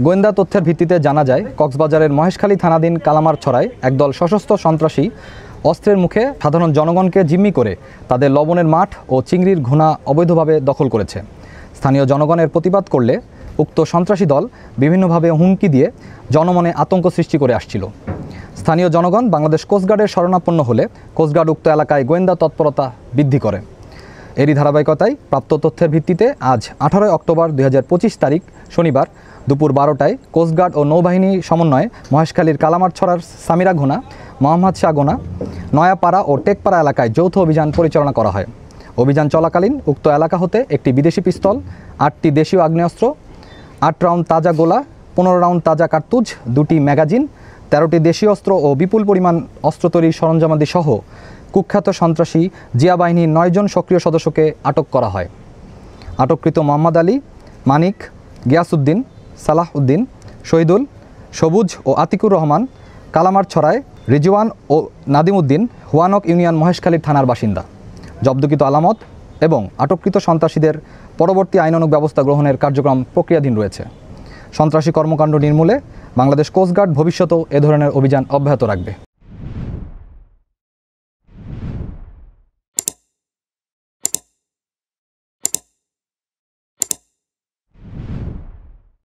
গোয়েন্দা তথ্যের ভিত্তিতে জানা যায়, কক্সবাজারের মহেশখালী থানাধীন কালামারছড়ায় একদল সশস্ত্র সন্ত্রাসী অস্ত্রের মুখে সাধারণ জনগণকে জিম্মি করে তাদের লবণের মাঠ ও চিংড়ির ঘোনা অবৈধভাবে দখল করেছে। স্থানীয় জনগণের প্রতিবাদ করলে উক্ত সন্ত্রাসী দল বিভিন্নভাবে হুমকি দিয়ে জনমনে আতঙ্ক সৃষ্টি করে আসছিল। স্থানীয় জনগণ বাংলাদেশ কোস্টগার্ডের শরণাপন্ন হলে কোস্টগার্ড উক্ত এলাকায় গোয়েন্দা তৎপরতা বৃদ্ধি করে। এরই ধারাবাহিকতায় প্রাপ্ত তথ্যের ভিত্তিতে আজ 18 অক্টোবর 2025 তারিখ শনিবার দুপুর 12টায় কোস্টগার্ড ও নৌবাহিনী সমন্বয়ে মহেশখালীর কালামারছড়ার সামিরা ঘোনা, মোহাম্মদ শাহ গোনা, নয়াপাড়া ও টেকপাড়া এলাকায় যৌথ অভিযান পরিচালনা করা হয়। অভিযান চলাকালীন উক্ত এলাকা হতে একটি বিদেশি পিস্তল, 8টি দেশীয় আগ্নেয়াস্ত্র, 8 রাউন্ড তাজা গোলা, 15 রাউন্ড তাজা কার্তুজ, 2টি ম্যাগাজিন, 13টি দেশীয় অস্ত্র ও বিপুল পরিমাণ অস্ত্র তৈরির সরঞ্জামাদি সহ কুখ্যাত সন্ত্রাসী জিয়া বাহিনীর 9 জন সক্রিয় সদস্যকে আটক করা হয়। আটককৃত মোহাম্মদ আলী, মানিক, গিয়াসউদ্দিন, সালাহ উদ্দিন, শহীদুল, সবুজ ও আতিকুর রহমান কালামারছড়ায় রিজওয়ান ও নাদিম উদ্দিন হুয়ানক ইউনিয়ন মহেশখালী থানার বাসিন্দা। জব্দকৃত আলামত এবং আটককৃত সন্ত্রাসীদের পরবর্তী আইনানুগ ব্যবস্থা গ্রহণের কার্যক্রম প্রক্রিয়াধীন রয়েছে। সন্ত্রাসী কর্মকাণ্ড নির্মূলে বাংলাদেশ কোস্টগার্ড ভবিষ্যতেও এ ধরনের অভিযান অব্যাহত রাখবে।